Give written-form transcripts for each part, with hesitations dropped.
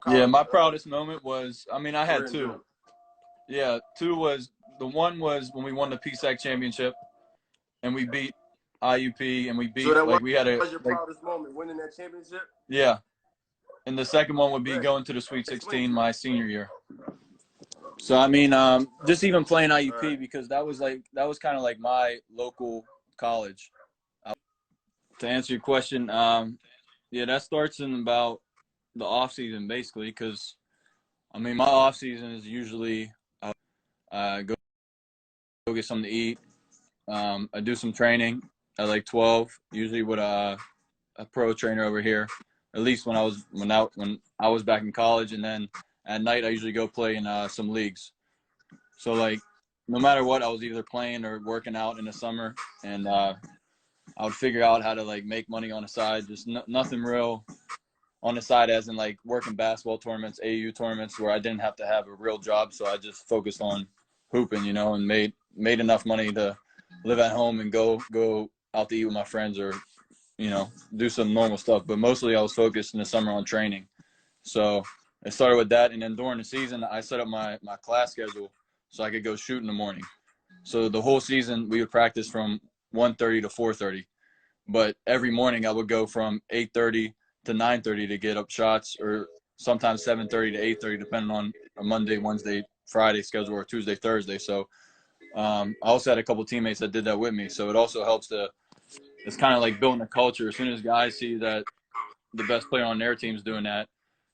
Yeah, college my proudest moment was, I mean, I had career in two. general? Yeah, two was, the one was when we won the PSAC championship and we beat IUP and we So beat, that like, we had a, was your like, proudest moment, winning that championship? yeah. And the second one would be Right. going to the Sweet Explain 16 to me. my senior year. So, I mean, just even playing All right. IUP because that was kind of like my local college. To answer your question, yeah, that starts in about the off season basically because, I mean, my off season is usually go get something to eat. I do some training at like 12, usually with a pro trainer over here. At least when I was back in college, and then at night I usually go play in some leagues. So like, no matter what, I was either playing or working out in the summer, and I would figure out how to like make money on the side. Just nothing real on the side, as in like working basketball tournaments, AU tournaments, where I didn't have to have a real job. So I just focused on hooping, and made enough money to live at home and go out to eat with my friends or do some normal stuff. But mostly I was focused in the summer on training. So it started with that, and then during the season I set up my class schedule so I could go shoot in the morning. So the whole season we would practice from 1:30 to 4:30, but every morning I would go from 8:30 to 9:30 to get up shots, or sometimes 7:30 to 8:30, depending on a Monday, Wednesday, Friday schedule, or Tuesday, Thursday. So I also had a couple teammates that did that with me. So it also helps to, it's kind of like building a culture. As soon as guys see that the best player on their team's doing that,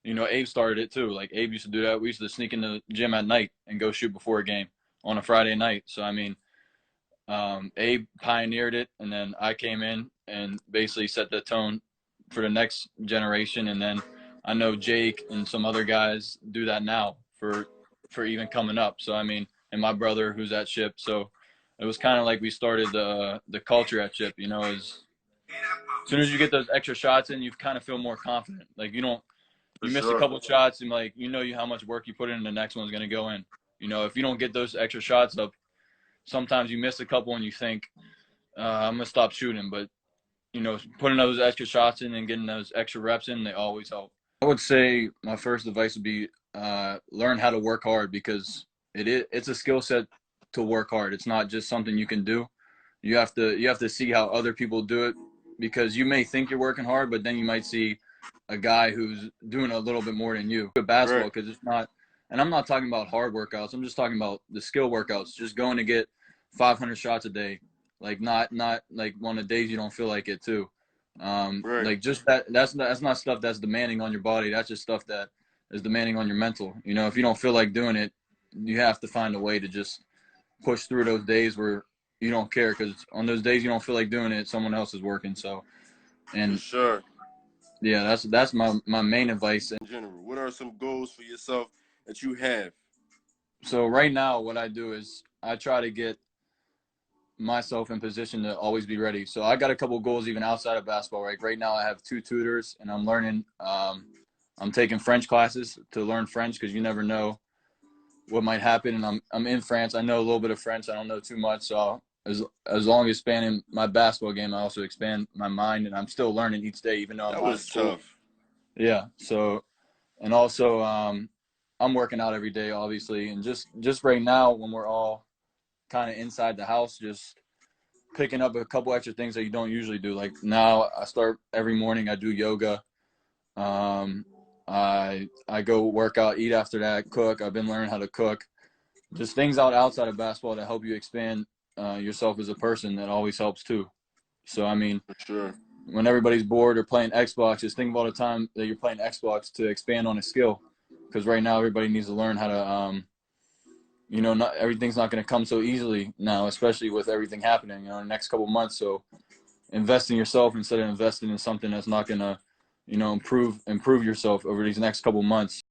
Abe started it too. Like Abe used to do that. We used to sneak in the gym at night and go shoot before a game on a Friday night. So I mean, Abe pioneered it, and then I came in and basically set the tone for the next generation. And then I know Jake and some other guys do that now for even coming up. So I mean, and my brother who's at Ship. So it was kind of like we started the culture at Ship. As soon as you get those extra shots in, you kind of feel more confident. Like For you miss a sure. couple shots and like how much work you put in, the next one's gonna go in. If you don't get those extra shots up, sometimes you miss a couple and you think, I'm gonna stop shooting. But putting those extra shots in and getting those extra reps in, they always help. I would say my first advice would be learn how to work hard, because it's a skill set to work hard. It's not just something you can do. You have to see how other people do it, because you may think you're working hard, but then you might see a guy who's doing a little bit more than you. Basketball, Right. because it's not, and I'm not talking about hard workouts. I'm just talking about the skill workouts. Just going to get 500 shots a day, like not like on the days you don't feel like it too. Right. Like just that's not stuff that's demanding on your body. That's just stuff that is demanding on your mental. If you don't feel like doing it, you have to find a way to just push through those days where you don't care, because on those days you don't feel like doing it, someone else is working. So, For and sure. yeah, that's my main advice. In general, what are some goals for yourself that you have? So right now, what I do is I try to get myself in position to always be ready. So I got a couple goals even outside of basketball. Right now, I have 2 tutors, and I'm learning. I'm taking French classes to learn French, because you never know what might happen. And I'm in France. I know a little bit of French. I don't know too much. So as long as expanding my basketball game, I also expand my mind, and I'm still learning each day, even though I'm That out of was school. tough. Yeah. So, and also I'm working out every day, obviously, and just right now when we're all kind of inside the house, just picking up a couple extra things that you don't usually do. Like now, I start every morning. I do yoga. Um, I go work out, eat after that, cook. I've been learning how to cook. Just things outside of basketball to help you expand yourself as a person. That always helps too. So I mean, For sure. when everybody's bored or playing Xbox, just think about the time that you're playing Xbox to expand on a skill. Because right now, everybody needs to learn how to not everything's not going to come so easily now, especially with everything happening, in the next couple months. So invest in yourself instead of investing in something that's not going to, improve yourself over these next couple months.